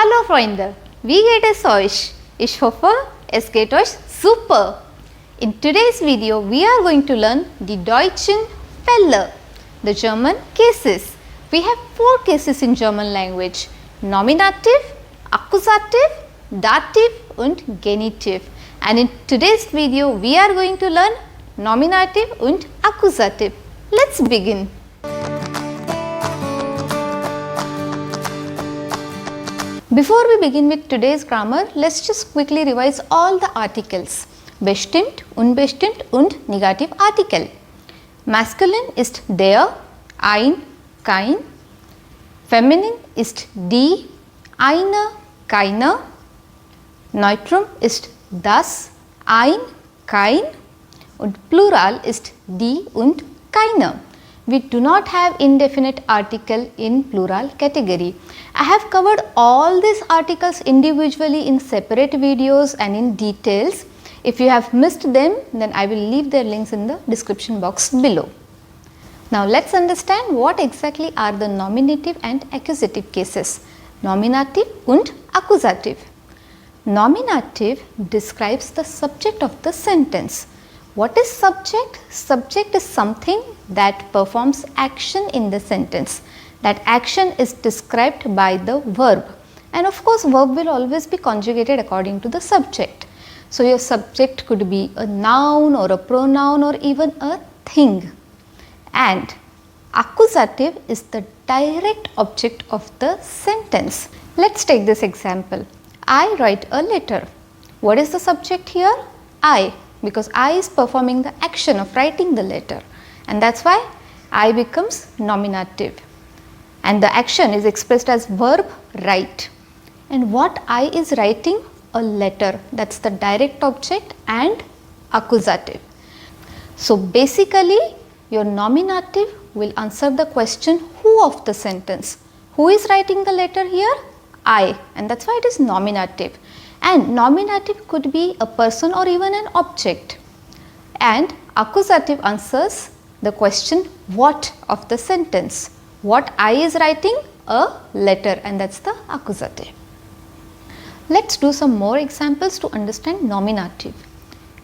Hallo Freunde, wie geht es euch? Ich hoffe, es geht euch super. In today's video, we are going to learn die deutschen Fälle, the German cases. We have 4 cases in German language: Nominative, Akkusativ, Dativ und Genitiv. And in today's video, we are going to learn Nominative und Akkusativ. Let's begin. Before we begin with today's grammar, let's just quickly revise all the articles. Bestimmt, unbestimmt und Negativartikel. Masculine ist der, ein, kein. Feminine ist die, eine, keiner. Neutrum ist das, ein, kein. Und Plural ist die und keine. We do not have indefinite article in plural category. I have covered all these articles individually in separate videos and in details. If you have missed them, then I will leave their links in the description box below. Now let's understand what exactly are the nominative and accusative cases. Nominative und Akkusativ. Nominative describes the subject of the sentence. What is subject? Subject is something that performs action in the sentence. That action is described by the verb. And of course, verb will always be conjugated according to the subject. So, your subject could be a noun or a pronoun or even a thing. And accusative is the direct object of the sentence. Let's take this example. I write a letter. What is the subject here? I. Because I is performing the action of writing the letter, and that's why I becomes nominative, and the action is expressed as verb write. And what I is writing? A letter. That's the direct object and accusative. So basically your nominative will answer the question who of the sentence. Who is writing the letter here? I, and that's why it is nominative. And nominative could be a person or even an object. And accusative answers the question what of the sentence. What I is writing? A letter, and that's the accusative. Let's do some more examples to understand nominative.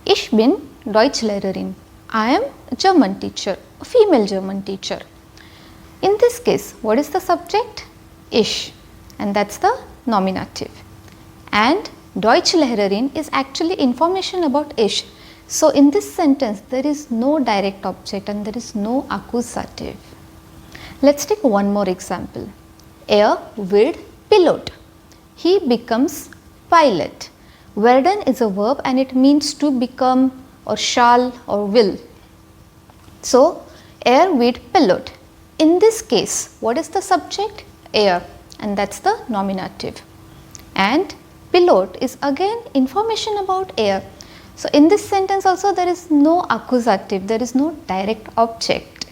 Ich bin Deutschlehrerin. I am a German teacher, a female German teacher. In this case, what is the subject? Ich, and that's the nominative. And Deutschlehrerin is actually information about ich. So in this sentence there is no direct object and there is no accusative. Let's take one more example. Er wird Pilot. He becomes pilot. Werden is a verb and it means to become or shall or will. So er wird Pilot. In this case, what is the subject? Er, and that's the nominative. And pilot is again information about air. So in this sentence also there is no accusative, there is no direct object.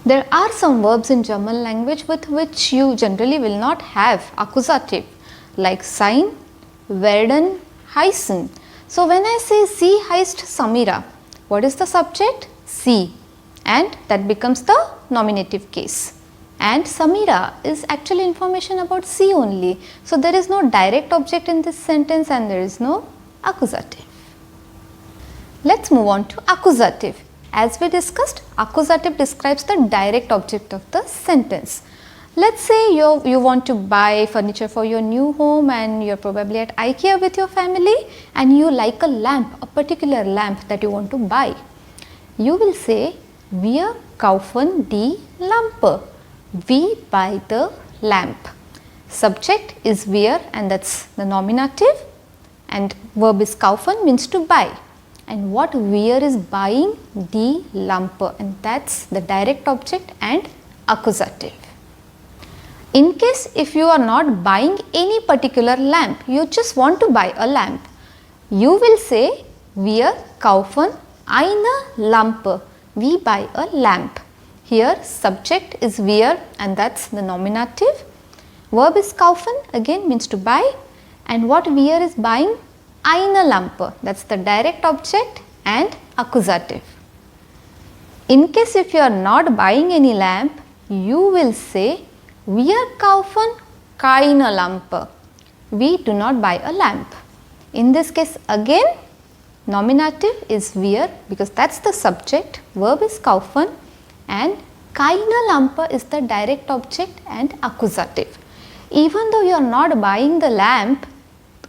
There are some verbs in German language with which you generally will not have accusative, like sein, werden, heißen. So when I say sie heißt Samira, what is the subject? Sie, and that becomes the nominative case. And Samira is actually information about she only. So there is no direct object in this sentence and there is no accusative. Let's move on to accusative. As we discussed, accusative describes the direct object of the sentence. Let's say you want to buy furniture for your new home and you're probably at IKEA with your family and you like a lamp, a particular lamp that you want to buy. You will say, wir kaufen die Lampe. We buy the lamp. Subject is wir and that's the nominative, and verb is kaufen means to buy. And what wir is buying? Die Lampe, and that's the direct object and accusative. In case if you are not buying any particular lamp, you just want to buy a lamp, you will say wir kaufen eine Lampe. We buy a lamp. Here subject is wir and that's the nominative. Verb is kaufen, again means to buy, and what wir is buying? Eine Lampe, that's the direct object and accusative. In case if you are not buying any lamp, you will say wir kaufen keine Lampe. we do not buy a lamp. In this case again, nominative is wir because that is the subject, verb is kaufen, and keine Lampe is the direct object and accusative. Even though you are not buying the lamp,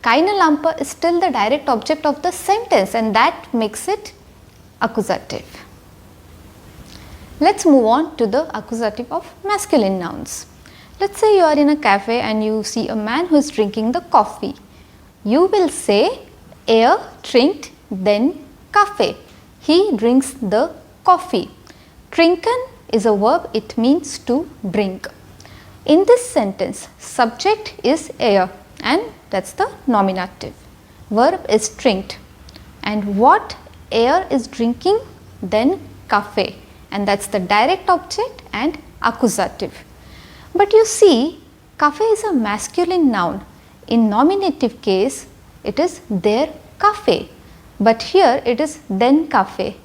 keine Lampe is still the direct object of the sentence, and that makes it accusative. Let us move on to the accusative of masculine nouns. Let us say you are in a cafe and you see a man who is drinking the coffee. You will say, trinkt den Kaffee. He drinks the coffee. Trinken is a verb, it means to drink. In this sentence, subject is and that is the nominative. Verb is trinkt. And what is drinking? Then Kaffee, and that is the direct object and accusative. But you see, Kaffee is a masculine noun. In nominative case, it is der Kaffee, but here it is den Kaffee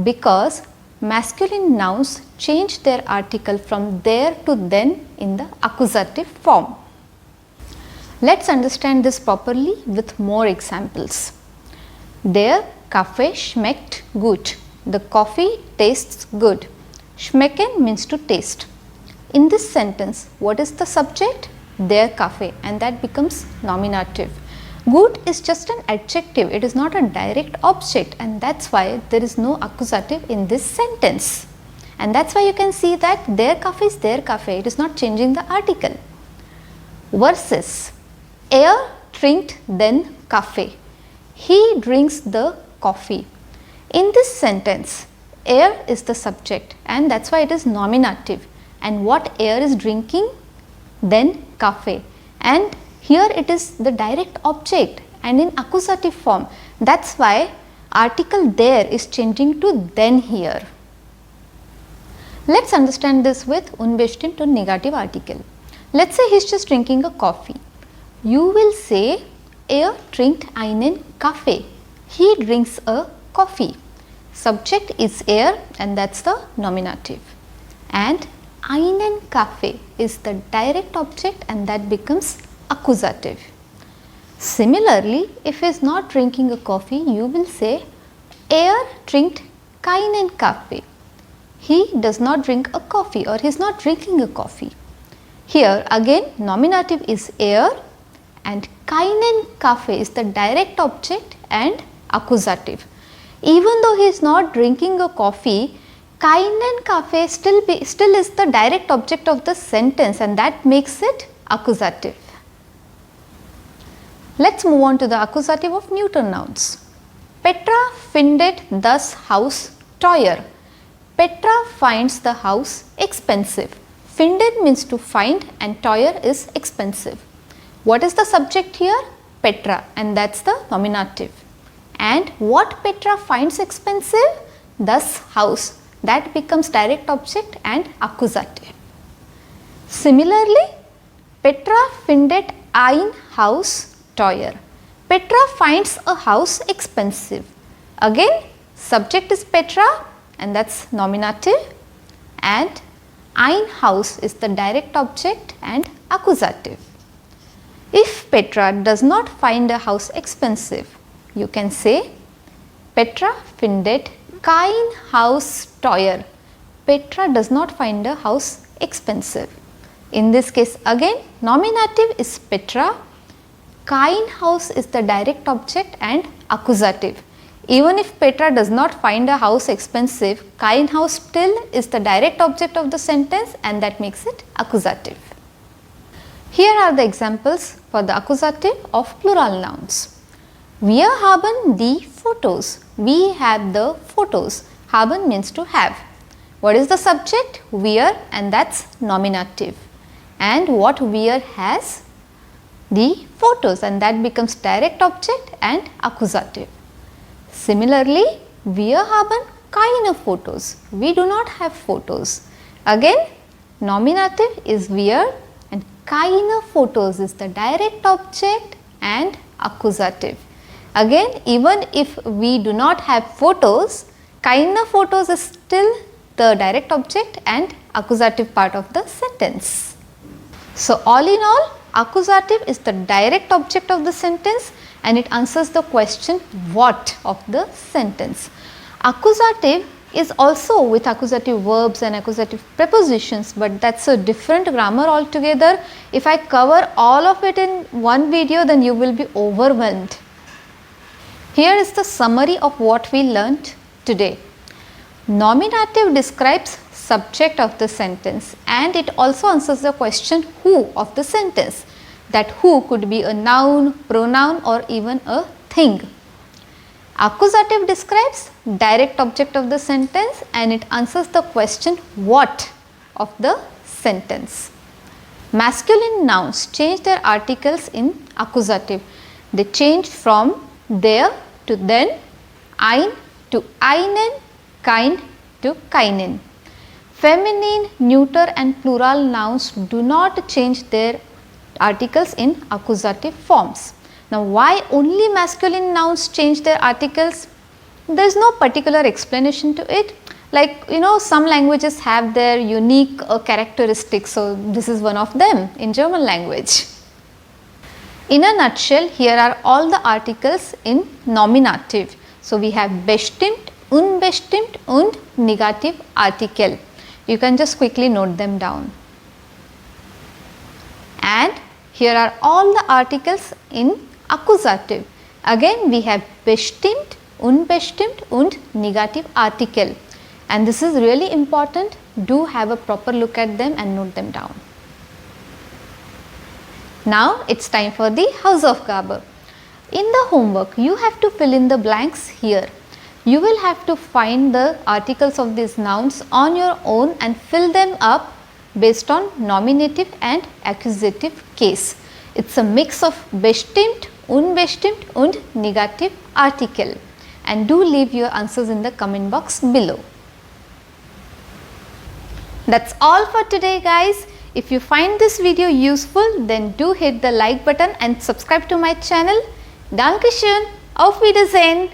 because masculine nouns change their article from der to den in the accusative form. Let us understand this properly with more examples. Der Kaffee schmeckt gut. The coffee tastes good. Schmecken means to taste. In this sentence, what is the subject? Der Kaffee, and that becomes nominative. Gut is just an adjective, it is not a direct object, and that is why there is no accusative in this sentence. And that is why you can see that der Kaffee is der Kaffee, it is not changing the article. Versus, trinkt den Kaffee. He drinks the coffee. In this sentence, is the subject, and that is why it is nominative. And what is drinking? Then Kaffee. And here it is the direct object and in accusative form. That is why article there is changing to then here. Let us understand this with unbestimmt und negative article. Let us say he is just drinking a coffee. You will say, trinkt einen Kaffee. He drinks a coffee. Subject is and that is the nominative. And einen Kaffee is the direct object and that becomes accusative. Similarly, if he is not drinking a coffee, you will say, trinkt keinen Kaffee. He does not drink a coffee or he is not drinking a coffee. Here again nominative is and keinen Kaffee is the direct object and accusative. Even though he is not drinking a coffee, keinen Kaffee still is the direct object of the sentence and that makes it accusative. Let us move on to the accusative of neuter nouns. Petra findet das Haus teuer. Petra finds the house expensive. Findet means to find and teuer is expensive. What is the subject here? Petra, and that is the nominative. And what Petra finds expensive? Das Haus. That becomes direct object and accusative. Similarly, Petra findet ein Haus teuer. Petra finds a house expensive. Again, subject is Petra and that is nominative, and ein Haus is the direct object and accusative. If Petra does not find a house expensive, you can say Petra findet kein Haus teuer. Petra does not find a house expensive. In this case again nominative is Petra, kein Haus is the direct object and accusative. Even if Petra does not find a house expensive, kein Haus still is the direct object of the sentence and that makes it accusative. Here are the examples for the accusative of plural nouns. Wir haben die Fotos. We have the photos. Haben means to have. What is the subject? Wir, and that is nominative. And what wir has? The photos, and that becomes direct object and accusative. Similarly, wir haben keine Fotos. We do not have photos. Again, nominative is wir and keine Fotos is the direct object and accusative. Again, even if we do not have photos, keine Fotos is still the direct object and accusative part of the sentence. So, all in all, accusative is the direct object of the sentence and it answers the question what of the sentence. Accusative is also with accusative verbs and accusative prepositions, but that is a different grammar altogether. If I cover all of it in one video, then you will be overwhelmed. Here is the summary of what we learnt today. Nominative describes subject of the sentence and it also answers the question who of the sentence. That who could be a noun, pronoun or even a thing. Accusative describes direct object of the sentence and it answers the question what of the sentence. Masculine nouns change their articles in accusative. They change from there to then, ein to einen, kein to keinen. Feminine, neuter and plural nouns do not change their articles in accusative forms. Now, why only masculine nouns change their articles? There is no particular explanation to it. Like, some languages have their unique characteristics, so this is one of them in German language. In a nutshell, here are all the articles in nominative. So, we have bestimmt, unbestimmt und negative article. You can just quickly note them down. And here are all the articles in accusative. Again we have bestimmt, unbestimmt und negative article, and this is really important. Do have a proper look at them and note them down. Now it is time for the Hausaufgabe. In the homework you have to fill in the blanks here. You will have to find the articles of these nouns on your own and fill them up based on nominative and accusative case. It is a mix of bestimmt, unbestimmt und negative article, and do leave your answers in the comment box below. That is all for today guys. If you find this video useful, then do hit the like button and subscribe to my channel. Dankeschön, auf Wiedersehen.